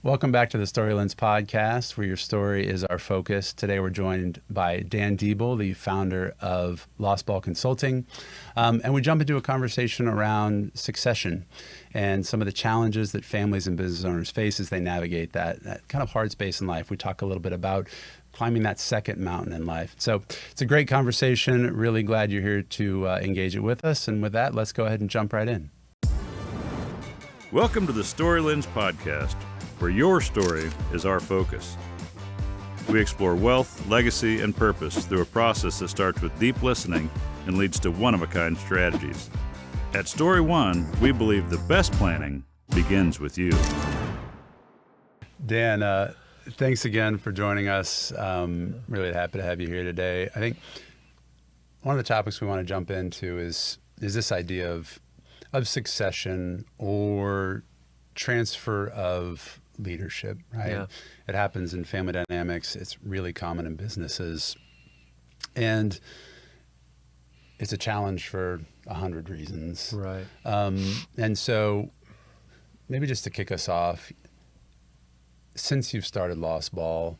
Welcome back to the Story Lens podcast, where your story is our focus. Today we're joined by Dan Diebel, the founder of Lost Ball Consulting. And we jump into a conversation around succession and some of the challenges that families and business owners face as they navigate that kind of hard space in life. We talk a little bit about climbing that second mountain in life. So it's a great conversation. Really glad you're here to engage it with us. And with that, let's go ahead and jump right in. Welcome to the Story Lens podcast, where your story is our focus. We explore wealth, legacy, and purpose through a process that starts with deep listening and leads to one-of-a-kind strategies. At Story One, we believe the best planning begins with you. Dan, thanks again for joining us. Really happy to have you here today. I think one of the topics we want to jump into is this idea of succession or transfer of leadership, right? Yeah. It happens in family dynamics. It's really common in businesses. And it's a challenge for 100 reasons. Right. And so maybe just to kick us off, since you've started Lost Ball,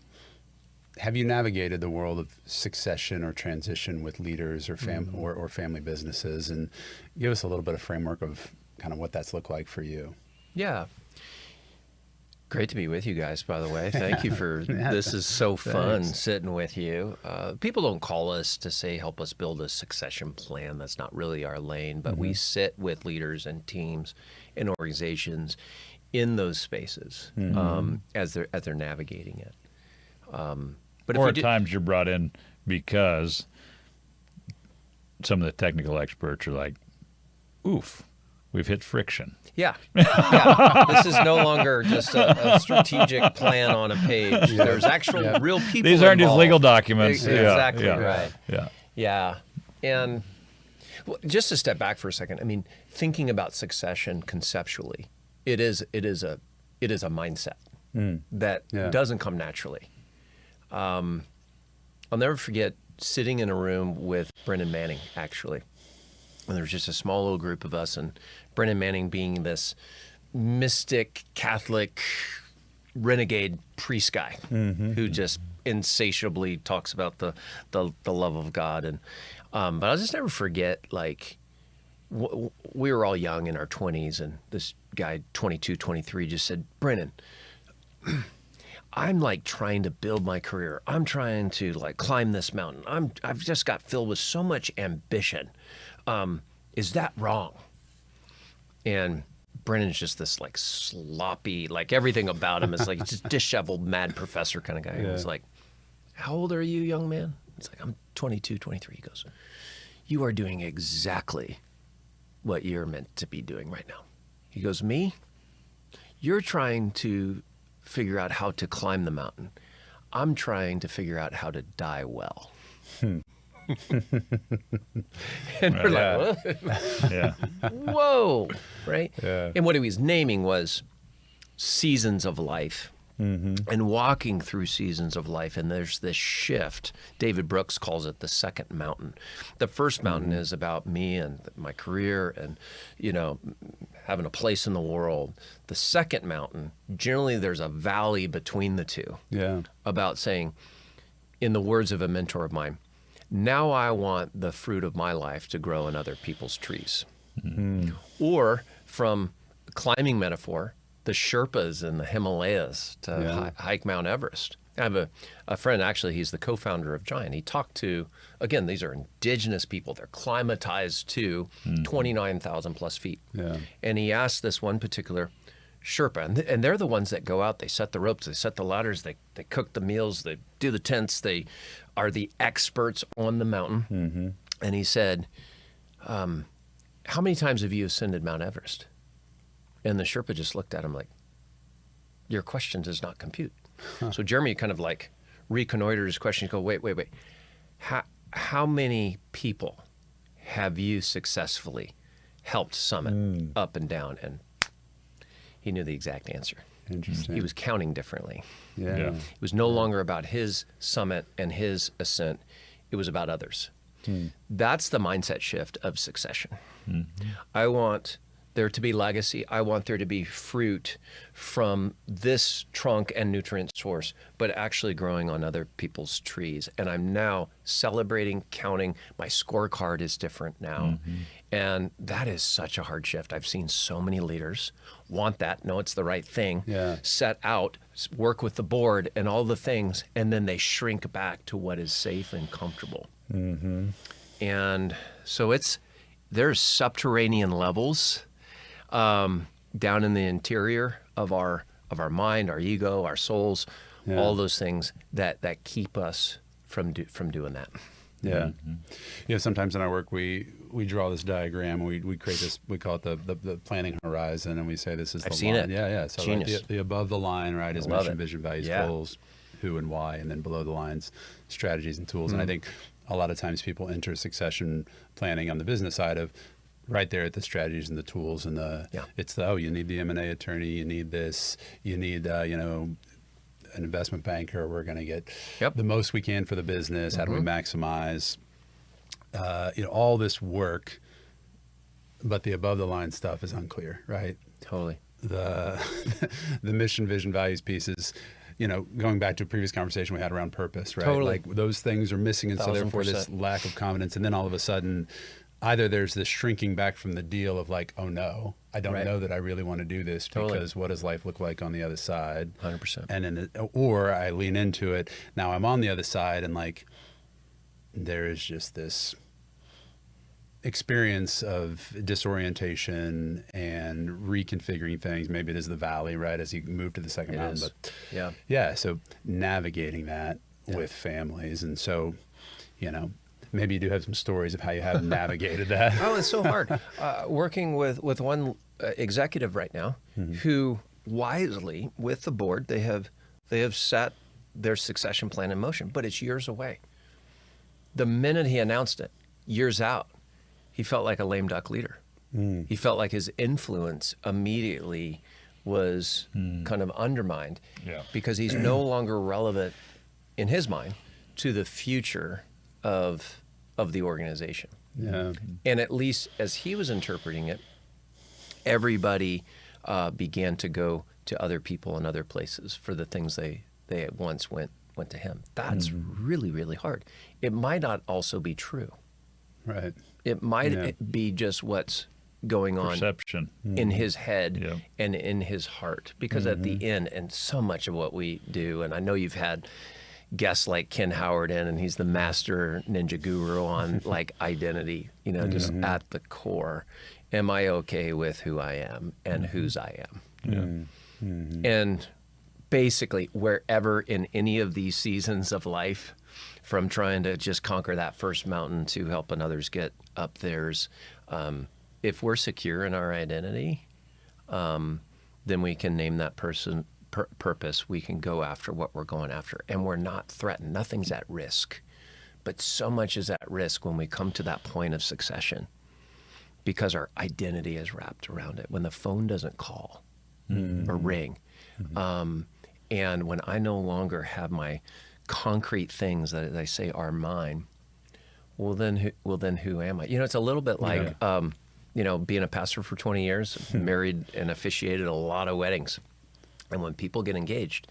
have you navigated the world of succession or transition with leaders or or family businesses? And give us a little bit of framework of kind of what that's looked like for you. Yeah. Great to be with you guys, by the way. Thank you for this is so fun sitting with you. People don't call us to say, help us build a succession plan. That's not really our lane, but we sit with leaders and teams and organizations in those spaces as they're navigating it. But or at times you're brought in because some of the technical experts are like, oof, we've hit friction. Yeah. This is no longer just a strategic plan on a page. There's actual real people These aren't just involved. legal documents. Exactly Yeah. right. Yeah. Yeah. And just to step back for a second, I mean, thinking about succession conceptually, it is a mindset that doesn't come naturally. I'll never forget sitting in a room with Brennan Manning, actually. And there was just a small little group of us, and Brennan Manning being this mystic, Catholic, renegade priest guy who just insatiably talks about the love of God. And but I'll just never forget, like, we were all young in our 20s, and this guy, 22, 23, just said, Brennan, I'm like trying to build my career. I'm trying to like climb this mountain. I've just got filled with so much ambition. Is that wrong? And Brennan's just this like sloppy, like everything about him is like just disheveled, mad professor kind of guy. And he's like, how old are you, young man? He's like, I'm 22, 23. He goes, you are doing exactly what you're meant to be doing right now. He goes, me? You're trying to figure out how to climb the mountain. I'm trying to figure out how to die well. And we're like, whoa, right? Yeah. And what he was naming was seasons of life and walking through seasons of life. And there's this shift. David Brooks calls it the second mountain. The first mountain is about me and my career and, you know, having a place in the world. The second mountain, generally there's a valley between the two. Yeah. About saying, in the words of a mentor of mine, now I want the fruit of my life to grow in other people's trees. Or from climbing metaphor, the Sherpas in the Himalayas to hike Mount Everest. I have a friend, actually, he's the co-founder of Giant. He talked to, again, these are indigenous people. They're climatized to 29,000 plus feet. Yeah. And he asked this one particular Sherpa, and they're the ones that go out, they set the ropes, they set the ladders, they cook the meals, they do the tents, they are the experts on the mountain. And he said, how many times have you ascended Mount Everest? And the Sherpa just looked at him like, your question does not compute. So Jeremy kind of like reconnoitered his question. He go, wait. How many people have you successfully helped summit up and down? And he knew the exact answer. Interesting. He was counting differently. Yeah. It was no longer about his summit and his ascent. It was about others. That's the mindset shift of succession. I want there to be legacy. I want there to be fruit from this trunk and nutrient source, but actually growing on other people's trees. And I'm now celebrating, counting. My scorecard is different now. And that is such a hard shift. I've seen so many leaders want that, know it's the right thing, set out, work with the board and all the things, and then they shrink back to what is safe and comfortable. And so there's subterranean levels down in the interior of our mind, our ego, our souls, all those things that keep us from doing that. Yeah. Sometimes in our work we draw this diagram. We create this. We call it the planning horizon, and we say this is. I've the seen line. it. Yeah. So like the above the line, right, is mission, vision, values, Yeah. goals, who and why, and then below the lines, strategies and tools. And I think a lot of times people enter succession planning on the business side of right there at the strategies and the tools and it's you need the M&A attorney, you need this, you need an investment banker. We're going to get the most we can for the business. How do we maximize all this work? But the above the line stuff is unclear, right? Totally. The mission, vision, values pieces. Going back to a previous conversation we had around purpose, right? Totally. Like those things are missing, and so therefore this lack of confidence, and then all of a sudden, either there's this shrinking back from the deal of like, oh no, I don't know that I really want to do this because what does life look like on the other side? 100%. And then, or I lean into it. Now I'm on the other side, and like, there is just this experience of disorientation and reconfiguring things. Maybe it is the valley, right, as you move to the second mountain. But so navigating that with families. And so, maybe you do have some stories of how you have navigated that. Oh, it's so hard. Working with one executive right now who wisely, with the board, they have set their succession plan in motion, but it's years away. The minute he announced it, years out, he felt like a lame duck leader. He felt like his influence immediately was kind of undermined because he's no longer relevant in his mind to the future of the organization. And at least as he was interpreting it, everybody began to go to other people and other places for the things they at once went to him. That's really, really hard. It might not also be true. Right. It might be just what's going on Perception. in his head and in his heart. Because at the end, and so much of what we do, and I know you've had guests like Ken Howard in, and he's the master ninja guru on like identity, just at the core. Am I okay with who I am and whose I am? And basically, wherever in any of these seasons of life, from trying to just conquer that first mountain to helping others get up theirs, if we're secure in our identity, then we can name that person purpose. We can go after what we're going after, and we're not threatened. Nothing's at risk, but so much is at risk when we come to that point of succession because our identity is wrapped around it. When the phone doesn't call or ring, and when I no longer have my concrete things that I say are mine, well then who am I? It's a little bit like being a pastor for 20 years, married and officiated a lot of weddings. And when people get engaged,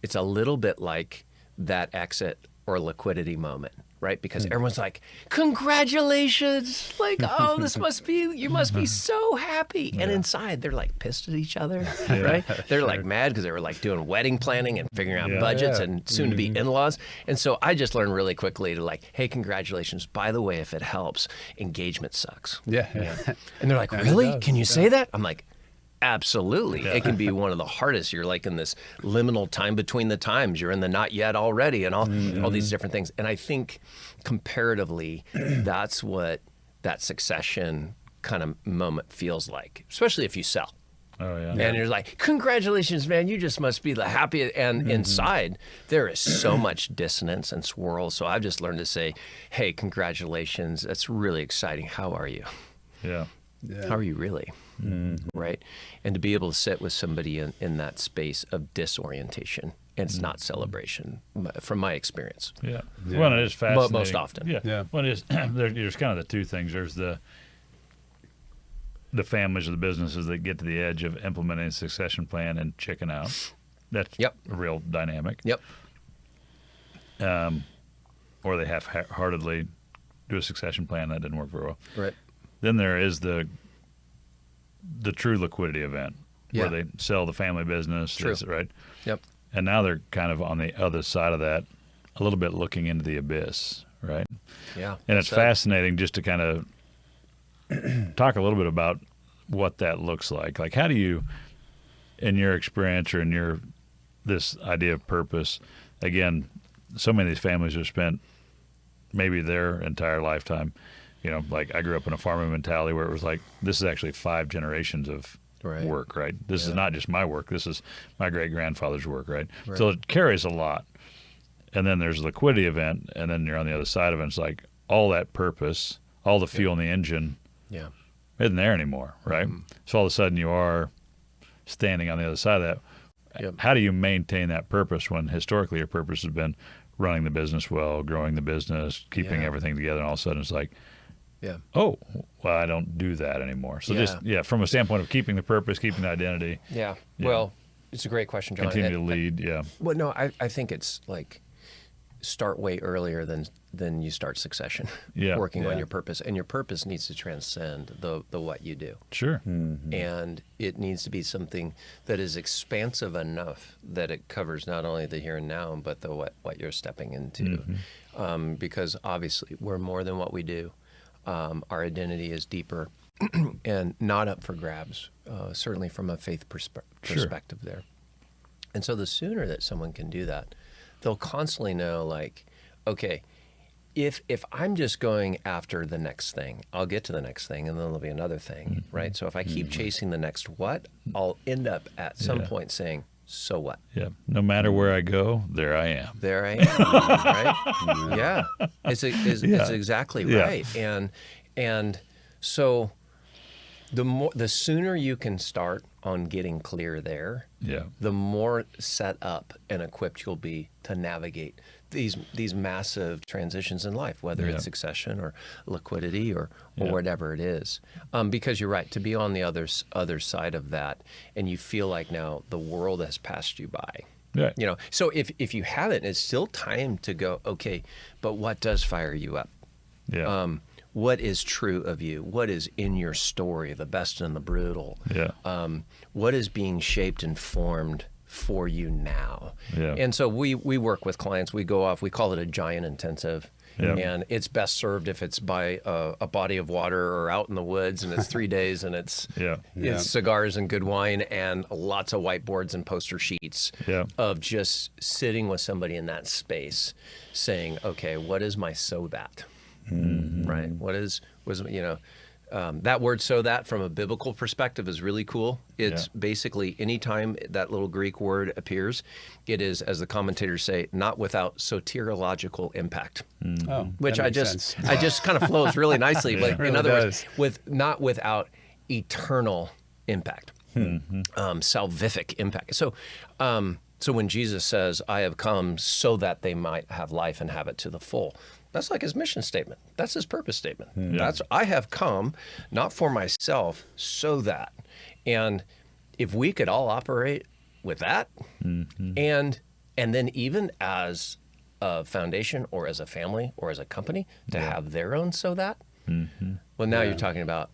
it's a little bit like that exit or liquidity moment, right? Because everyone's like, congratulations, like, oh, you must be so happy. And inside they're like pissed at each other, right? They're like mad because they were like doing wedding planning and figuring out budgets and soon to be in-laws. And so I just learned really quickly to like, hey, congratulations. By the way, if it helps, engagement sucks. Yeah. And they're like, really? Can you say that? I'm like, absolutely. It can be one of the hardest. You're like in this liminal time between the times. You're in the not yet already and all these different things. And I think comparatively, that's what that succession kind of moment feels like, especially if you sell. Oh, yeah. And you're like, congratulations, man, you just must be the happiest. And inside, there is so much dissonance and swirl. So I've just learned to say, hey, congratulations. That's really exciting. How are you? Yeah. How are you really? Right? And to be able to sit with somebody in that space of disorientation, and it's not celebration, from my experience. Yeah. Well, it is fascinating. Most often. Yeah. Well, it is, there's kind of the two things. There's the families or the businesses that get to the edge of implementing a succession plan and chicken out. That's Yep. a real dynamic. Yep. Or they half-heartedly do a succession plan that didn't work very well. Right. Then there is the true liquidity event where Yeah. they sell the family business, True. right? Yep. And now they're kind of on the other side of that, a little bit looking into the abyss, right? Yeah. And it's So- fascinating just to kind of talk a little bit about what that looks like. Like, how do you, in your experience or in this idea of purpose, again, so many of these families have spent maybe their entire lifetime, like I grew up in a farming mentality where it was like, this is actually 5 generations of Right. work, right? This is not just my work. This is my great-grandfather's work, right? Right. So it carries a lot. And then there's a liquidity event, and then you're on the other side of it. It's like all that purpose, all the fuel in the engine Yeah. isn't there anymore, right? So all of a sudden you are standing on the other side of that. Yep. How do you maintain that purpose when historically your purpose has been running the business well, growing the business, keeping Yeah. everything together, and all of a sudden it's like, Yeah. oh, well, I don't do that anymore. So from a standpoint of keeping the purpose, keeping the identity, Yeah. Yeah. Well, it's a great question, John. continue to lead, yeah. Well, no, I think it's like start way earlier than you start succession. Yeah. Working Yeah. on your purpose, and your purpose needs to transcend the what you do, Sure. and it needs to be something that is expansive enough that it covers not only the here and now, but the what you're stepping into, because obviously we're more than what we do. Our identity is deeper and not up for grabs, certainly from a faith perspective there. And so the sooner that someone can do that, they'll constantly know, like, okay, if I'm just going after the next thing, I'll get to the next thing, and then there'll be another thing, right? So if I keep chasing the next what, I'll end up at some Yeah. point saying, so what? Yeah. No matter where I go, there I am. There I am, right? Yeah, it's exactly Yeah. right. And so the sooner you can start on getting clear there, Yeah. the more set up and equipped you'll be to navigate these massive transitions in life, whether Yeah. it's succession or liquidity or Yeah. whatever it is. Because you're right, to be on the other side of that, and you feel like now the world has passed you by. Yeah. So if you haven't, it's still time to go, okay, but what does fire you up? Yeah. What is true of you? What is in your story, the best and the brutal? Yeah. What is being shaped and formed for you now? Yeah. And so we work with clients. We go off, we call it a giant intensive. Yeah. And it's best served if it's by a body of water or out in the woods, and it's 3 days, and it's Yeah. Yeah. it's cigars and good wine and lots of whiteboards and poster sheets Yeah. of just sitting with somebody in that space saying, okay, what is my so that? Right? Was that word "so that" from a biblical perspective is really cool. It's basically anytime that little Greek word appears, it is, as the commentators say, not without soteriological impact. Oh, Which that I makes just sense. kind of flows really nicely. But Really in other does. words, not without eternal impact, salvific impact. So when Jesus says, "I have come so that they might have life and have it to the full," that's like his mission statement. That's his purpose statement. That's, I have come not for myself, so that. And if we could all operate with that, and then even as a foundation or as a family or as a company to have their own so that, well, now you're talking about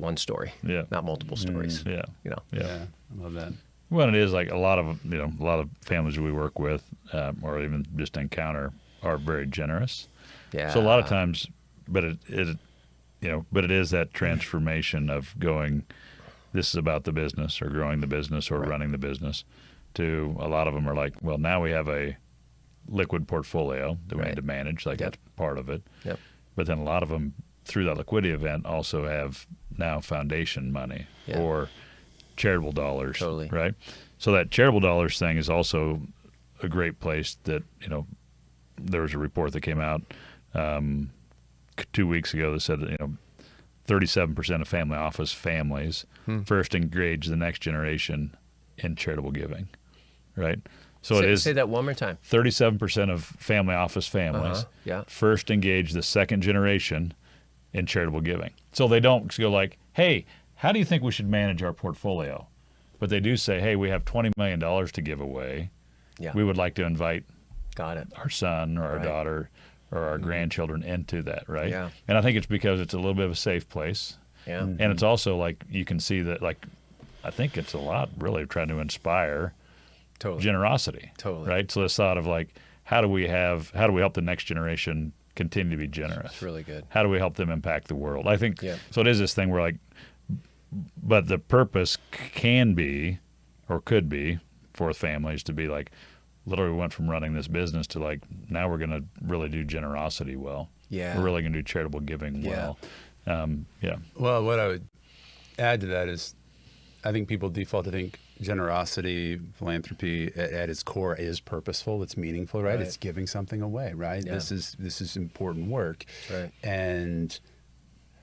one story, Yeah. not multiple stories. Yeah. You know. Yeah. Yeah, I love that. Well, it is like a lot of families we work with, or even just encounter, are very generous. Yeah. So a lot of times, but it is that transformation of going, this is about the business or growing the business or running the business, to a lot of them are like, well, now we have a liquid portfolio that we need to manage. Like that's part of it. Yep. But then a lot of them through that liquidity event also have now foundation money or charitable dollars. Totally. Right. So that charitable dollars thing is also a great place that, there was a report that came out 2 weeks ago that said that, 37% of family office families first engage the next generation in charitable giving. Right. So Say that one more time. 37% of family office families Yeah. first engage the second generation in charitable giving. So they don't go like, hey, how do you think we should manage our portfolio? But they do say, hey, we have $20 million to give away. Yeah. We would like to invite Got it. our son or our Right. daughter or our grandchildren into that, right? Yeah. And I think it's because it's a little bit of a safe place. Yeah. And it's also like you can see that, like, I think it's a lot really trying to inspire Totally. generosity. Totally. Right? So this thought of like, how do we help the next generation continue to be generous? It's really good. How do we help them impact the world? I think Yeah. so. It is this thing where like, but the purpose can be, or could be, for families to be like, literally went from running this business to like, now we're going to really do generosity well. Yeah. We're really going to do charitable giving Yeah. well. Yeah. Well, what I would add to that is I think people default to think generosity, philanthropy at its core is purposeful. It's meaningful, right? Right. It's giving something away, right? Yeah. This is important work. Right. And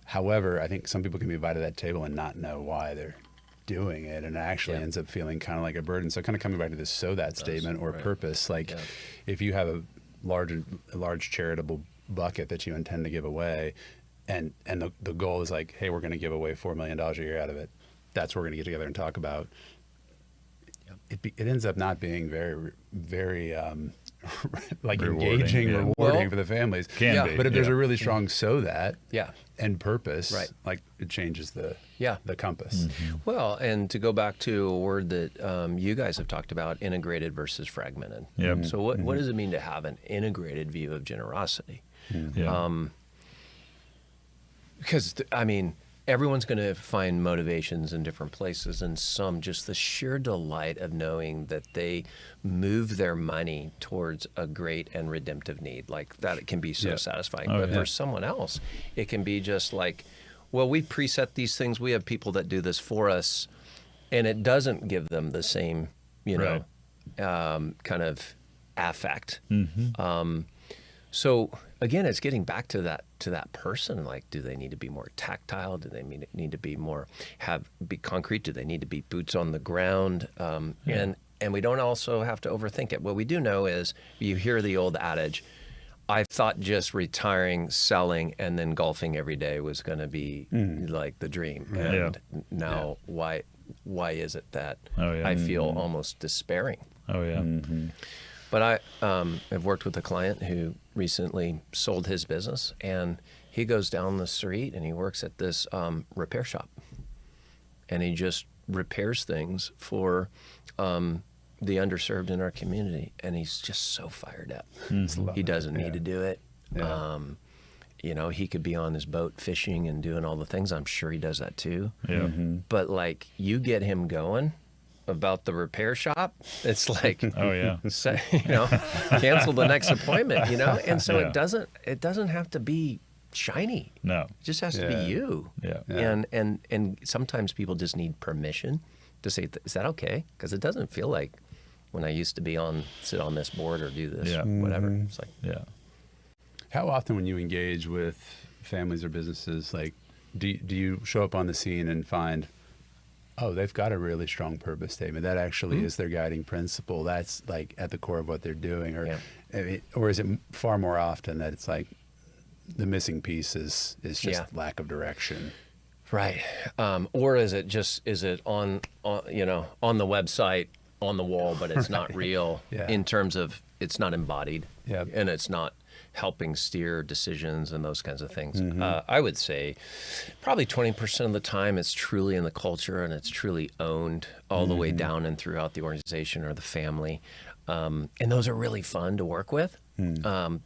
however, I think some people can be invited to that table and not know why they're doing it, and it actually Yeah. ends up feeling kind of like a burden. So kind of coming back to this statement or right. purpose, like Yeah. if you have a large charitable bucket that you intend to give away, and the goal is like, hey, we're going to give away $4 million a year out of it. That's what we're going to get together and talk about. It ends up not being very, very like Rewarding, engaging, yeah. rewarding Well, for the families. Can Yeah. be. But if there's yeah. a really strong that Yeah. and purpose, Right. like it changes the Yeah. compass. Well, and to go back to a word that you guys have talked about, integrated versus fragmented. Yep. So what does it mean to have an integrated view of generosity? Yeah. Because, I mean, everyone's going to find motivations in different places, and some just the sheer delight of knowing that they move their money towards a great and redemptive need. Like that, it can be so Yeah. satisfying. Oh, But yeah. for someone else, it can be just like, well, we preset these things. We have people that do this for us, and it doesn't give them the same, kind of affect. So again, it's getting back to that person. Like, do they need to be more tactile? Do they need to be be concrete? Do they need to be boots on the ground? And we don't also have to overthink it. What we do know is you hear the old adage, I thought just retiring, selling, and then golfing every day was going to be like the dream. And now why is it that Oh, yeah. I feel almost despairing? Oh yeah. But I have worked with a client who recently sold his business, and he goes down the street and he works at this repair shop, and he just repairs things for the underserved in our community, and he's just so fired up. He doesn't need to do it. Yeah. He could be on his boat fishing and doing all the things. I'm sure he does that too. Yeah. But like, you get him going about the repair shop, it's like, Oh yeah. cancel the next appointment, and so Yeah. it doesn't have to be shiny. No. It just has to Yeah. be you. Yeah. Yeah. And sometimes people just need permission to say, is that okay? Because it doesn't feel like when I used to sit on this board or do this, Yeah. whatever. It's like, Yeah. How often when you engage with families or businesses, like do you show up on the scene and find, oh, they've got a really strong purpose statement. That actually is their guiding principle. That's like at the core of what they're doing. Or is it far more often that it's like the missing piece is just lack of direction? right. Or is it on the website, on the wall, but it's not real in terms of it's not embodied and it's not helping steer decisions and those kinds of things. I would say probably 20% of the time it's truly in the culture and it's truly owned all the way down and throughout the organization or the family. And those are really fun to work with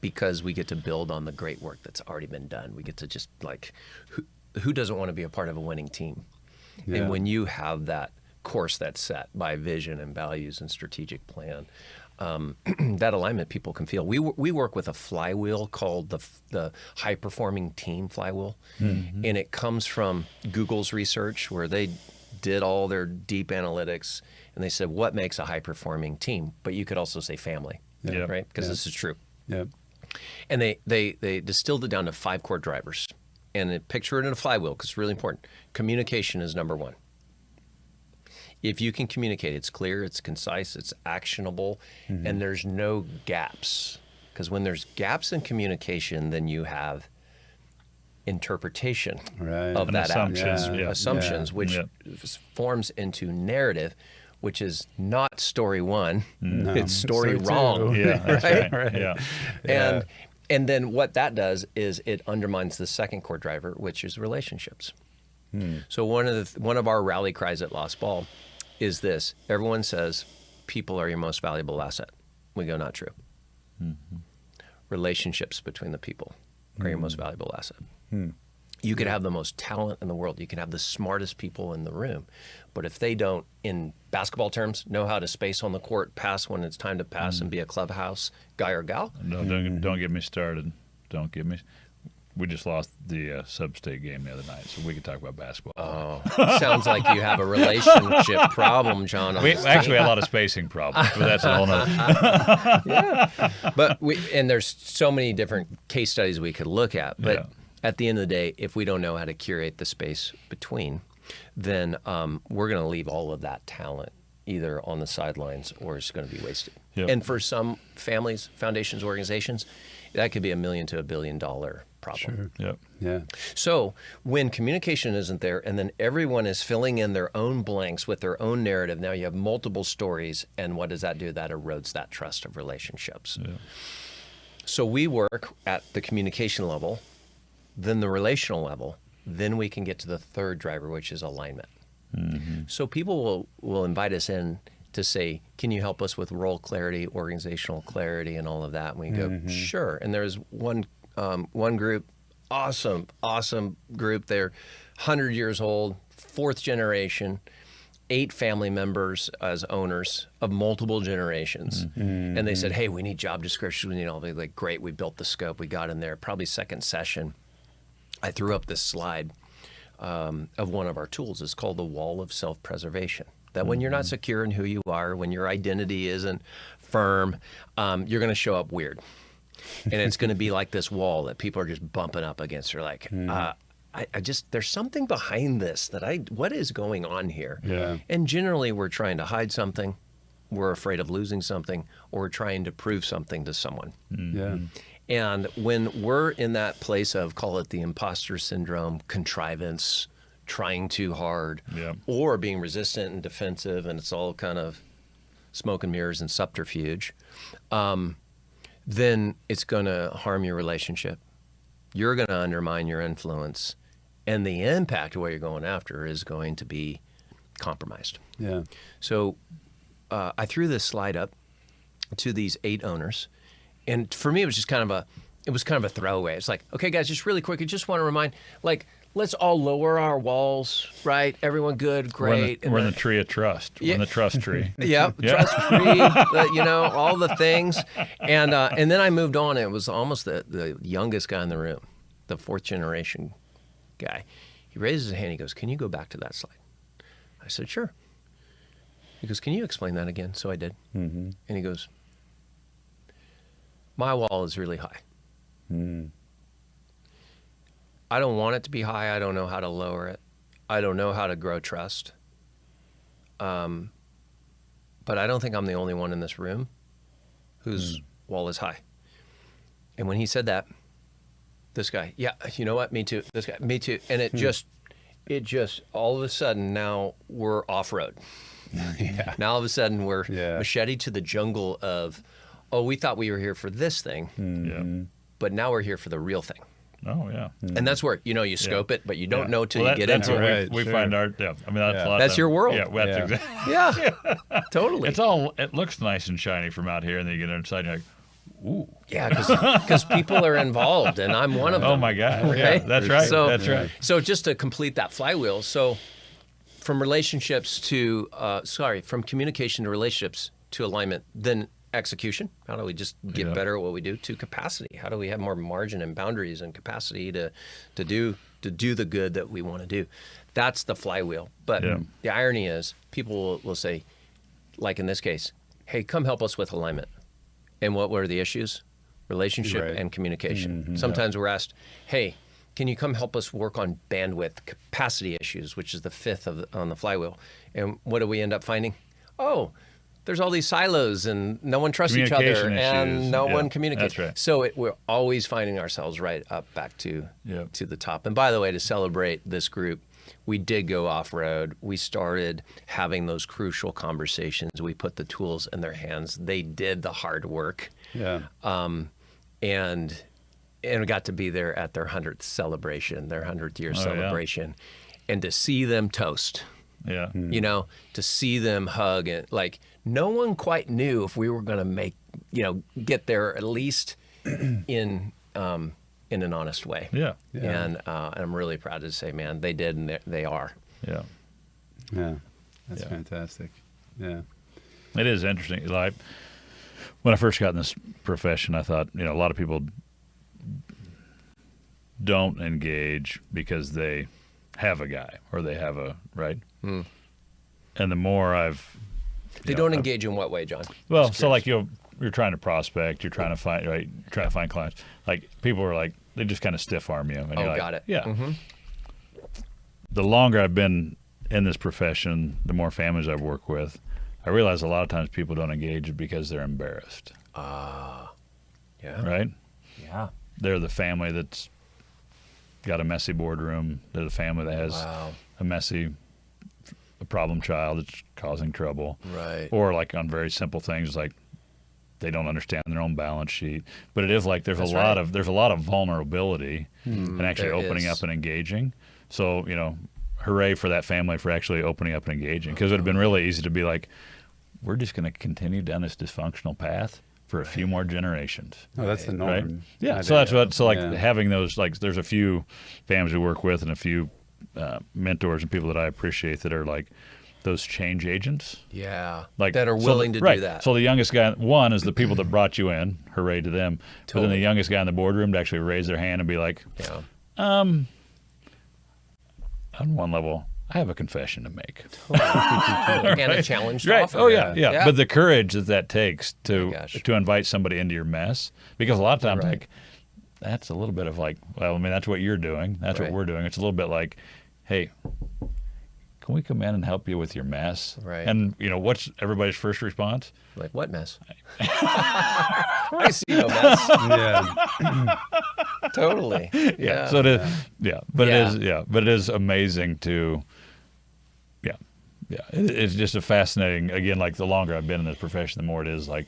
because we get to build on the great work that's already been done. We get to just like, who doesn't want to be a part of a winning team? Yeah. And when you have that course that's set by vision and values and strategic plan, that alignment people can feel. We work with a flywheel called the high performing team flywheel, and it comes from Google's research where they did all their deep analytics and they said what makes a high performing team, but you could also say family, Yeah. right? Because this is true. Yeah. And they distilled it down to 5 core drivers, and they picture it in a flywheel because it's really important. Communication is number 1. If you can communicate, it's clear, it's concise, it's actionable, and there's no gaps. Because when there's gaps in communication, then you have interpretation Right. of And that assumptions, action. yeah. Assumptions, Yeah. which Yeah. forms into narrative, which is not story one, No. it's story Story wrong. two. Yeah, that's right. Right. Yeah. And then what that does is it undermines the second core driver, which is relationships. So one of our rally cries at Lost Ball is this: everyone says people are your most valuable asset. We go, not true. Relationships between the people are your most valuable asset. You could have the most talent in the world. You can have the smartest people in the room. But if they don't, in basketball terms, know how to space on the court, pass when it's time to pass, and be a clubhouse guy or gal, No, don't get me started. Don't get me. We just lost the sub-state game the other night, so we could talk about basketball. sounds like you have a relationship problem, John. on We this actually team. had a lot of spacing problems, but that's a whole nother. But there's so many different case studies we could look at. But Yeah. at the end of the day, if we don't know how to curate the space between, then we're going to leave all of that talent either on the sidelines or it's going to be wasted. Yep. And for some families, foundations, organizations, that could be $1 million to $1 billion problem. Yep. Yeah. So when communication isn't there and then everyone is filling in their own blanks with their own narrative, now you have multiple stories. And what does that do? That erodes that trust of relationships. Yeah. So we work at the communication level, then the relational level, then we can get to the third driver, which is alignment. So people will invite us in to say, can you help us with role clarity, organizational clarity, and all of that? And we go, sure. And there's one group, awesome group. They're 100 years old, 4th generation, 8 family members as owners of multiple generations. And they said, hey, we need job descriptions. We need all the, like, great, we built the scope. We got in there. Probably second session, I threw up this slide of one of our tools. It's called the wall of self-preservation. That when you're not secure in who you are, when your identity isn't firm, you're going to show up weird. And it's going to be like this wall that people are just bumping up against. They're like, I just, there's something behind this what is going on here? Yeah. And generally we're trying to hide something. We're afraid of losing something, or we're trying to prove something to someone. Yeah. And when we're in that place of, call it the imposter syndrome, contrivance, trying too hard, Yeah. or being resistant and defensive, and it's all kind of smoke and mirrors and subterfuge, then it's going to harm your relationship. You're going to undermine your influence, and the impact of what you're going after is going to be compromised. Yeah. So I threw this slide up to these 8 owners, and for me it was just kind of a throwaway. It's like, okay, guys, just really quick, I just want to remind, like, let's all lower our walls, right? Everyone good, great. We're in the tree of trust. We're in the trust tree. Yeah, trust free, all the things. And then I moved on. It was almost the youngest guy in the room, the 4th generation guy. He raises his hand. He goes, can you go back to that slide? I said, sure. He goes, can you explain that again? So I did. Mm-hmm. And he goes, my wall is really high. I don't want it to be high. I don't know how to lower it. I don't know how to grow trust. But I don't think I'm the only one in this room whose wall is high. And when he said that, this guy, yeah, you know what? Me too. This guy, me too. And it just all of a sudden now we're off-road. Yeah. Now all of a sudden we're Yeah. machete to the jungle of, oh, we thought we were here for this thing, Yeah. but now we're here for the real thing. Oh, yeah. And that's where, you scope it, but you don't Yeah. know till Well, you get that's into where it. Right, we sure. find our, yeah. I mean, that's Yeah. a lot of That's time- your world. Yeah, that's Yeah. exactly. Yeah, totally. It looks nice and shiny from out here, and then you get inside and you're like, ooh. Yeah, because people are involved, and I'm one of them. Oh, my God. Okay? Yeah, that's right. So, that's right. So just to complete that flywheel, so from relationships to, from communication to relationships to alignment, then execution. How do we just get Yeah. better at what we do? To capacity. How do we have more margin and boundaries and capacity to do the good that we want to do? That's the flywheel. But Yeah. the irony is, people will say, like in this case, hey, come help us with alignment. And what were the issues? Relationship Right. and communication. Sometimes we're asked, hey, can you come help us work on bandwidth capacity issues, which is the 5th on the flywheel? And what do we end up finding? Oh, there's all these silos and no one trusts each other Communication and issues. no Yeah, one communicates. that's right. So we're always finding ourselves right up back to the top. And by the way, to celebrate this group, we did go off-road. We started having those crucial conversations. We put the tools in their hands. They did the hard work. Yeah. And we got to be there at their 100th celebration, their 100th year celebration. And to see them toast, Yeah. you know, to see them hug, and like no one quite knew if we were going to make, you know, get there at least in an honest way. Yeah. And I'm really proud to say, man, they did, and they are. Yeah. Yeah. That's fantastic. Yeah. It is interesting. Like when I first got in this profession, I thought, you know, a lot of people don't engage because they have a guy or they have a right. And the more They don't engage in what way, John? well, Just so like curious. you're trying to prospect, you're trying to find trying to find clients. Like people are like they just kind of stiff arm you, and you're like, got it. Yeah. The longer I've been in this profession, the more families I've worked with, I realize a lot of times people don't engage because they're embarrassed. Yeah. Right? Yeah. They're the family that's got a messy boardroom. They're the family that has a problem child that's causing trouble. Right. Or like on very simple things like they don't understand their own balance sheet. But it is like there's a lot of vulnerability in actually there opening is. up and engaging. So, you know, hooray for that family for actually opening up and engaging. Because it would have been really easy to be like, we're just going to continue down this dysfunctional path for a few more generations. Oh, that's the norm. Right? Yeah. I So that's think. what. So like Yeah. having those, like, there's a few families we work with and a few mentors and people that I appreciate that are like those change agents. Yeah. Like that are so willing the- to right. do that. So the youngest guy, one is the people that brought you in. Hooray to them. But then the Totally. youngest guy in the boardroom to actually raise their hand and be like, Yeah. on one level, I have a confession to make. And a challenge to Right. offer. Oh yeah, yeah. Yeah. But the courage that takes to gosh. invite somebody into your mess, because a lot of times Right. like that's a little bit of like, well, I mean that's what you're doing, that's Right. what we're doing. It's a little bit like, hey, can we come in and help you with your mess? Right. And you know what's everybody's first response? Like, what mess? I see no mess. Yeah. Totally. Yeah. So it is, but Yeah. it is, but it is amazing to, it's just a fascinating. Again, like the longer I've been in this profession, the more it is like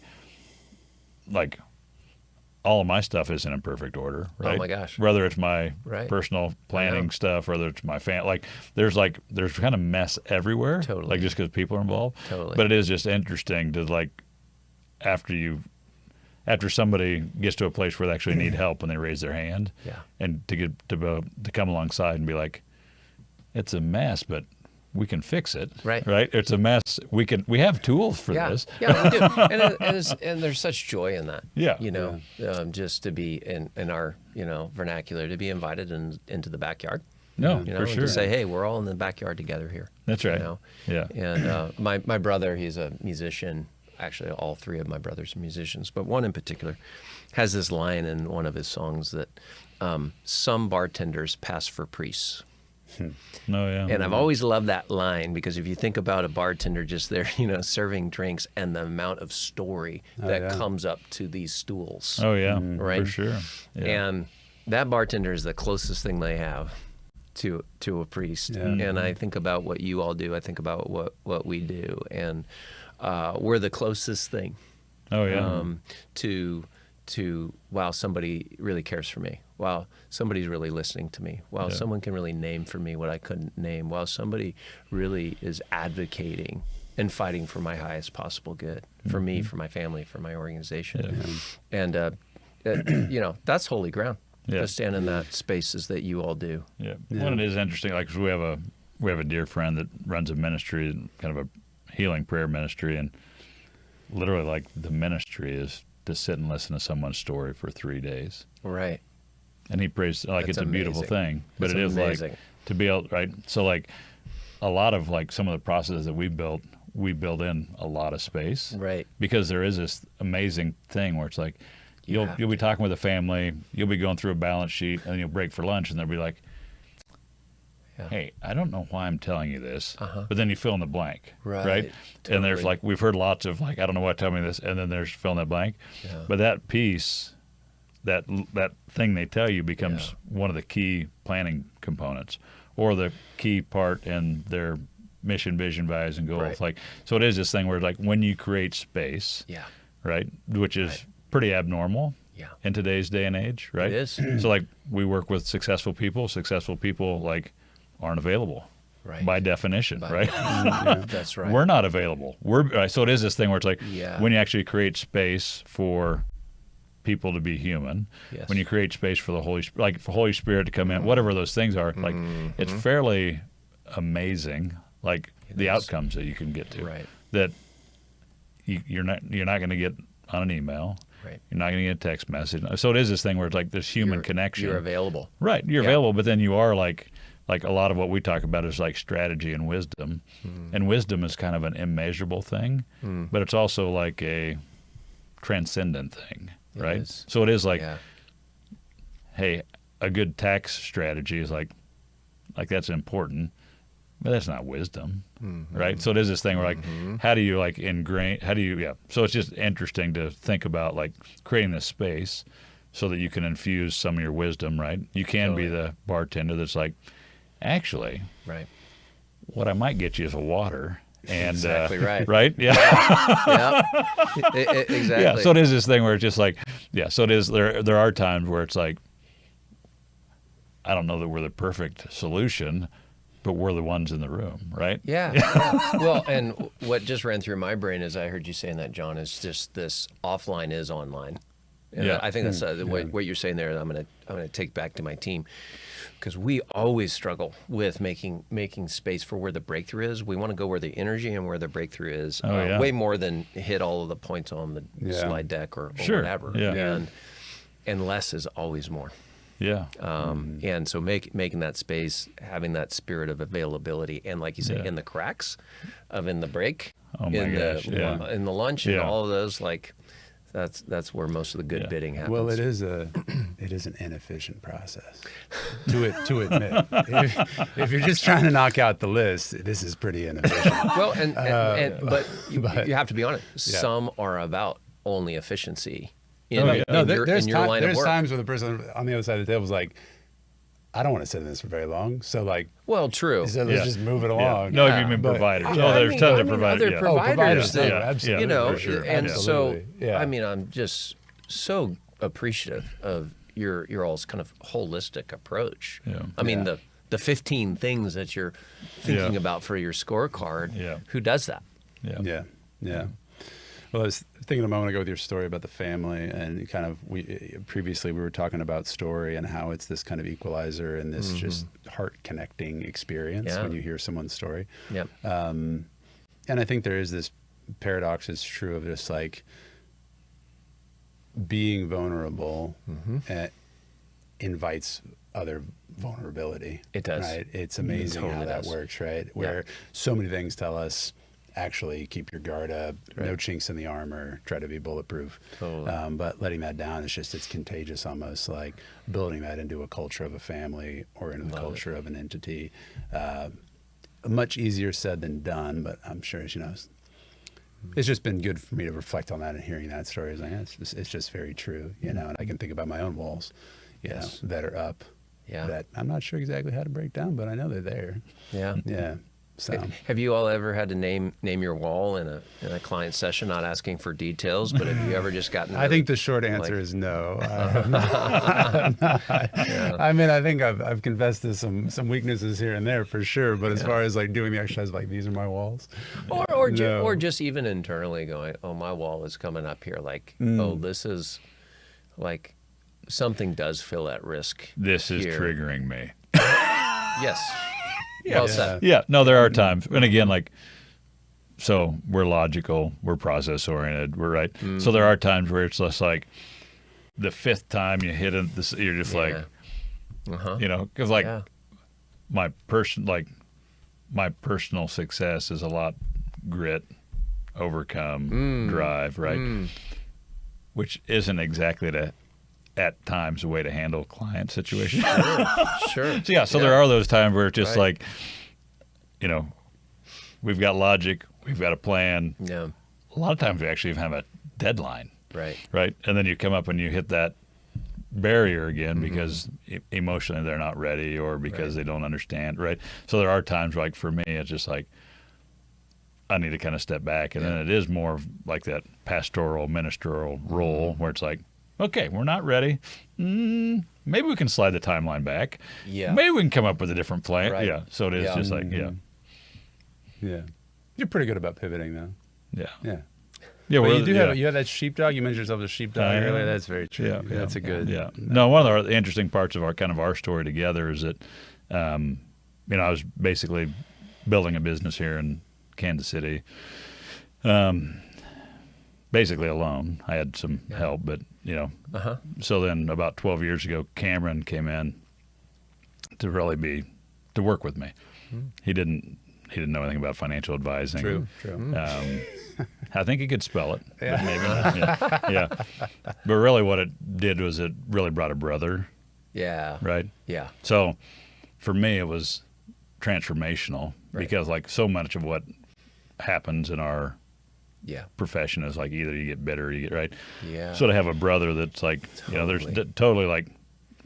all of my stuff isn't in perfect order, right? Oh my gosh. Whether it's my Right. personal planning know. stuff, whether it's my there's kind of mess everywhere. Totally. Like just because people are involved. Totally. But it is just interesting to like after somebody gets to a place where they actually need help and they raise their hand, Yeah. and to come alongside and be like, it's a mess, but we can fix it. Right. Right. It's a mess. We have tools for Yeah, this. yeah, we do, and there's such joy in that. Yeah. you know, just to be in our vernacular, to be invited into the backyard. No, You know, for and sure. to say, hey, we're all in the backyard together here. That's right. You know? Yeah. And my brother, he's a musician. Actually, all three of my brothers are musicians, but one in particular has this line in one of his songs that some bartenders pass for priests. No, yeah. And I've always loved that line because if you think about a bartender just there, serving drinks and the amount of story that comes up to these stools. Oh yeah, Right. for sure. Yeah. And that bartender is the closest thing they have to a priest. Yeah. And I think about what you all do. I think about what we do. And we're the closest thing Oh yeah. to wow, somebody really cares for me. Wow, somebody's really listening to me. Wow, Yeah. someone can really name for me what I couldn't name. Wow, somebody really is advocating and fighting for my highest possible good, for me, for my family, for my organization. And, that's holy ground. Yeah. To stand in that spaces that you all do. Yeah. One, it is interesting. Like 'cause we have a dear friend that runs a ministry, kind of a healing prayer ministry, and literally like the ministry is to sit and listen to someone's story for 3 days. Right. And he prays like That's it's a beautiful amazing. thing, but That's it is amazing. like to be able, right? So like a lot of like some of the processes that we built in a lot of space, Right. because there is this amazing thing where it's like you'll be talking with a family, you'll be going through a balance sheet, and you'll break for lunch, and they'll be like, Yeah. hey, I don't know why I'm telling you this, Uh-huh. but then you fill in the blank, Right. And there's Totally. like, we've heard lots of like, I don't know what, tell me this, and then there's fill in that blank. Yeah. But that piece, that thing they tell you becomes Yeah. one of the key planning components, or the key part in their mission, vision, values, and goals. Right. Like, so it is this thing where like when you create space, Yeah. right, which is Right. pretty abnormal Yeah. in today's day and age, right? It is. So like we work with successful people. Successful people like aren't available Right. by definition, By right? That's right. We're not available. So it is this thing where it's like Yeah. when you actually create space for people to be human, Yes. when you create space for the Holy Spirit to come in, whatever those things are, like it's fairly amazing, like the is. outcomes that you can get to. Right. That you're not going to get on an email. Right. You're not going to get a text message. So it is this thing where it's like this human connection. You're available. Right. You're Yeah. available, but then you are like a lot of what we talk about is like strategy and wisdom. And wisdom is kind of an immeasurable thing, but it's also like a transcendent thing, It right? is. So it is like, Yeah. hey, a good tax strategy is like that's important, but that's not wisdom, right? So it is this thing where like, how do you like ingrain, so it's just interesting to think about like creating this space so that you can infuse some of your wisdom, right? You can be the bartender that's like, actually, Right. what I might get you is a water. And Exactly right. Right? Yeah. Yeah. Exactly. Yeah. So it is this thing where it's just like, so it is, there are times where it's like, I don't know that we're the perfect solution, but we're the ones in the room, right? Yeah. Yeah. Well, and what just ran through my brain as I heard you saying that, John, is just this offline is online. And Yeah. I think that's what you're saying there. I'm gonna take back to my team, because we always struggle with making space for where the breakthrough is. We want to go where the energy and where the breakthrough is, way more than hit all of the points on the slide deck or Sure. whatever. Yeah. And less is always more. Yeah. And so making that space, having that spirit of availability, and like you say, Yeah. in the cracks of in the break, Oh my gosh, yeah. in the lunch, and Yeah. all of those, like that's where most of the good Yeah. bidding happens. Well, it is an inefficient process to admit. If you're just trying to knock out the list, this is pretty inefficient. Well, but you have to be honest. Yeah. Some are about only efficiency in, No, in your there's line of there's work. times where the person on the other side of the table is like, I don't want to sit in this for very long. So like, Well, true. so let's Yeah. just move it Yeah. along. No, Yeah. you mean But- providers. Yeah. Oh, there's I tons of mean, providers. other Yeah. providers that- yeah. absolutely. you know, for sure. and so Absolutely. Yeah. I mean, I'm just so appreciative of your all's kind of holistic approach. Yeah. I mean, Yeah. the 15 things that you're thinking Yeah. about for your scorecard. Yeah. Who does that? Yeah. Well, I was thinking a moment ago with your story about the family, and kind of previously we were talking about story and how it's this kind of equalizer and this just heart connecting experience Yeah. when you hear someone's story. Yep. And I think there is this paradox is true of just like being vulnerable invites other vulnerability. It does. Right? It's amazing totally how that does. works, right? Where so many things tell us actually keep your guard up, no Right. chinks in the armor, try to be bulletproof. Totally. But letting that down, it's contagious almost, like building that into a culture of a family or into the culture of an entity. Much easier said than done, but I'm sure, as you know, it's just been good for me to reflect on that and hearing that story. It's like, it's just very true, you know, and I can think about my own walls, you Yes. know, that are up Yeah. that I'm not sure exactly how to break down, but I know they're there. Yeah. Yeah. So Have you all ever had to name your wall in a client session, not asking for details, but have you ever just gotten? I think the short answer is no. I have not. I mean, I think I've confessed to some weaknesses here and there for sure, but as far as like doing the exercise, like these are my walls, or just even internally going, oh, my wall is coming up here. Like, oh, this is like something does feel at risk. This is here. triggering me. Yes. Well said. Yeah, no, there are times, and again, like, so we're logical, we're process oriented, we're right. So there are times where it's just like the fifth time you hit it, you're just like, you know, because like Yeah. my personal success is a lot grit, overcome, drive, right? Which isn't exactly to at times a way to handle client situations. Sure. So there are those times where it's just like, you know, we've got logic, we've got a plan. Yeah. A lot of times we actually even have a deadline. Right. And then you come up and you hit that barrier again because emotionally they're not ready or because they don't understand. Right. So there are times like for me, it's just like, I need to kind of step back. And then it is more of like that pastoral, ministerial role where it's like, okay, we're not ready. Maybe we can slide the timeline back. Yeah. Maybe we can come up with a different plan. Right. Yeah. So it is just like, Yeah. You're pretty good about pivoting, though. Yeah. Yeah. Yeah. Well, well, you do have that sheepdog. You mentioned yourself as a sheepdog Yeah. earlier. That's very true. Yeah. That's a good. Yeah. No, one of the interesting parts of our story together is that, you know, I was basically building a business here in Kansas City, basically alone. I had some help, but you know. So then about 12 years ago, Cameron came in to really to work with me. He didn't know anything about financial advising. True. I think he could spell it, but maybe not. Yeah. But really what it did was it really brought a brother, Yeah. right? Yeah. So for me, it was transformational because like so much of what happens in our profession is like either you get bitter or you get right. Yeah. So to have a brother that's like, you know, there's totally like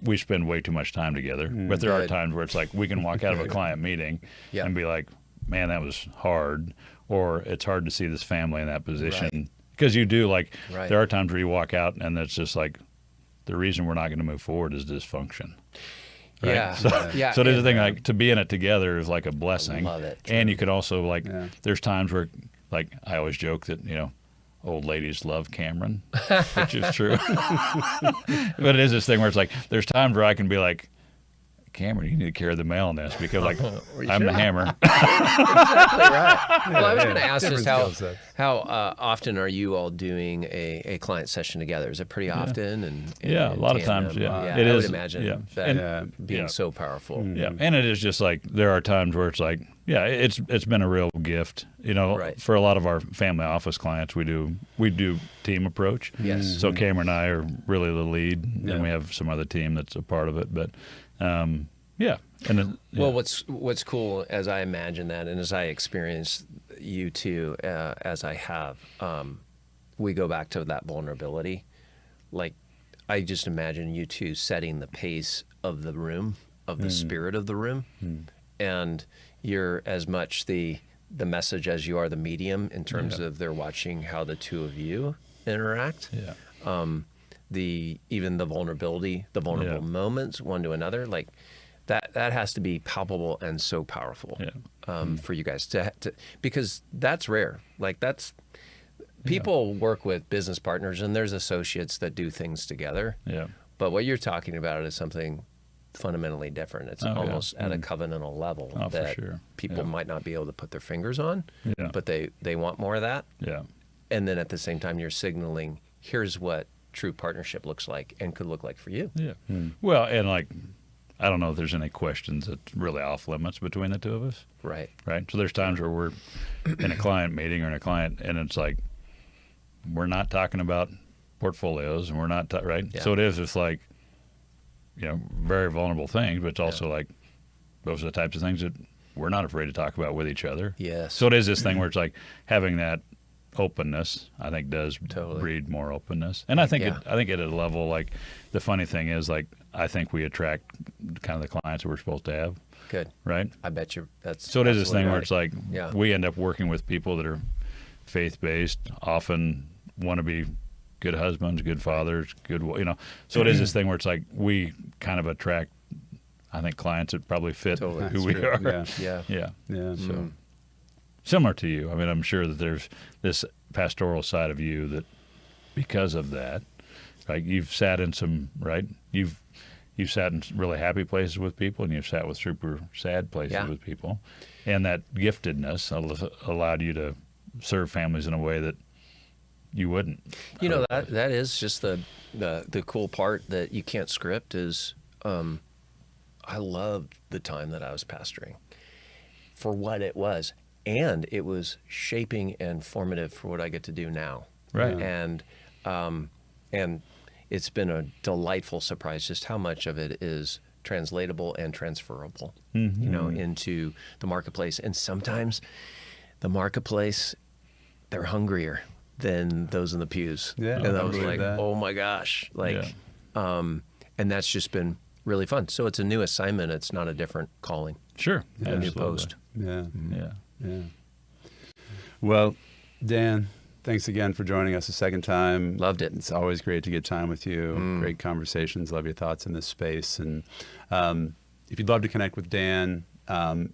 we spend way too much time together, but there are times where it's like we can walk out of a client meeting and be like, man, that was hard, or it's hard to see this family in that position because you do like there are times where you walk out and it's just like the reason we're not going to move forward is dysfunction. Right? Yeah. So there's the thing like to be in it together is like a blessing. I love it. And you could also like there's times where like I always joke that, you know, old ladies love Cameron, which is true. But it is this thing where it's like there's times where I can be like, Cameron, you need to carry the mail on this because like I'm the hammer. Exactly right. Well, I was going to ask Different just skill how often are you all doing a client session together? Is it pretty often? And Yeah, a lot of tandem? times, yeah. It I would imagine that And- being so powerful. Yeah, and it is just like there are times where it's like, yeah, it's been a real gift. You know, for a lot of our family office clients, we do team approach. Yes. So Cameron and I are really the lead, and we have some other team that's a part of it. But yeah, and then, Well, what's cool as I imagine that, and as I experience you too, as I have, we go back to that vulnerability. Like, I just imagine you two setting the pace of the room, of the spirit of the room, and you're as much the message as you are the medium in terms of they're watching how the two of you interact. Yeah. Even the vulnerability, the vulnerable moments one to another, like that has to be palpable and so powerful for you guys to because that's rare. Like that's people work with business partners and there's associates that do things together. Yeah. But what you're talking about is something fundamentally different. It's almost at a covenantal level that people might not be able to put their fingers on, but they want more of that. Yeah. And then at the same time, you're signaling, here's what true partnership looks like and could look like for you. Yeah. Well, and like, I don't know if there's any questions that's really off limits between the two of us. Right. Right. So there's times where we're in a client meeting or in a client, and it's like, we're not talking about portfolios and we're not, right? Yeah. So it is just like, you know, very vulnerable things, but it's also like, those are the types of things that we're not afraid to talk about with each other. Yes. So it is this thing where it's like having that openness, I think, does breed more openness. And I think I think at a level, like the funny thing is, like I think we attract kind of the clients that we're supposed to have. Good. Right. I bet you that's so. It is this thing right. where it's like we end up working with people that are faith based, often want to be good husbands, good fathers, good, you know. So it is this thing where it's like we kind of attract, I think, clients that probably fit who we are. Yeah. So similar to you. I mean, I'm sure that there's this pastoral side of you that, because of that, like you've sat in some you've sat in really happy places with people, and you've sat with super sad places with people, and that giftedness allowed you to serve families in a way that you wouldn't. You know, that is just the cool part that you can't script is I loved the time that I was pastoring for what it was. And it was shaping and formative for what I get to do now. Right. And it's been a delightful surprise just how much of it is translatable and transferable, into the marketplace. And sometimes the marketplace, they're hungrier than those in the pews. Yeah, and I was believe like, that. oh my gosh, and that's just been really fun. So it's a new assignment. It's not a different calling. Sure. A new post. Yeah. Yeah. Well, Dan, thanks again for joining us a second time. Loved it. It's always great to get time with you. Great conversations. Love your thoughts in this space. And if you'd love to connect with Dan,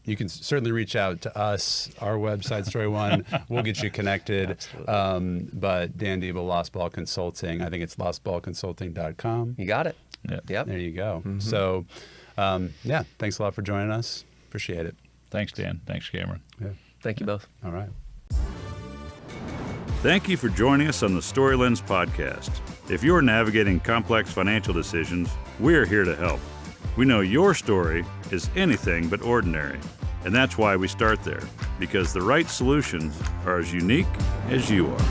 you can certainly reach out to us, our website, Story One. We'll get you connected. But Dan Diebel, Lost Ball Consulting, I think it's lostballconsulting.com. You got it. Yeah. Yep. There you go. So, thanks a lot for joining us. Appreciate it. Thanks, Dan. Thanks, Cameron. Yeah. Thank you both. All right. Thank you for joining us on the Story Lens podcast. If you're navigating complex financial decisions, we're here to help. We know your story is anything but ordinary, and that's why we start there, because the right solutions are as unique as you are.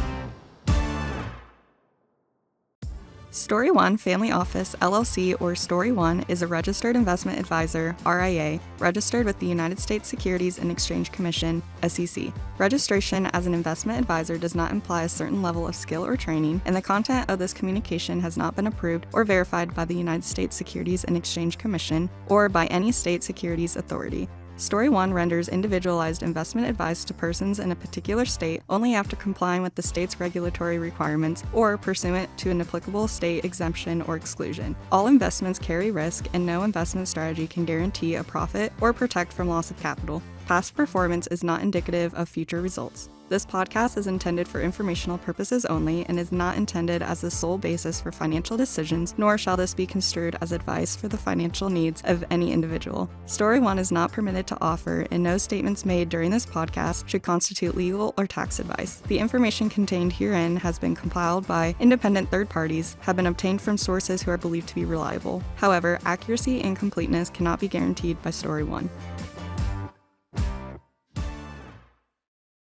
Story One Family Office, LLC, or Story One is a registered investment advisor, RIA, registered with the United States Securities and Exchange Commission, SEC. Registration as an investment advisor does not imply a certain level of skill or training, and the content of this communication has not been approved or verified by the United States Securities and Exchange Commission or by any state securities authority. Story One renders individualized investment advice to persons in a particular state only after complying with the state's regulatory requirements or pursuant to an applicable state exemption or exclusion. All investments carry risk, and no investment strategy can guarantee a profit or protect from loss of capital. Past performance is not indicative of future results. This podcast is intended for informational purposes only and is not intended as the sole basis for financial decisions, nor shall this be construed as advice for the financial needs of any individual. Story One is not permitted to offer, and no statements made during this podcast should constitute legal or tax advice. The information contained herein has been compiled by independent third parties, have been obtained from sources who are believed to be reliable. However, accuracy and completeness cannot be guaranteed by Story One.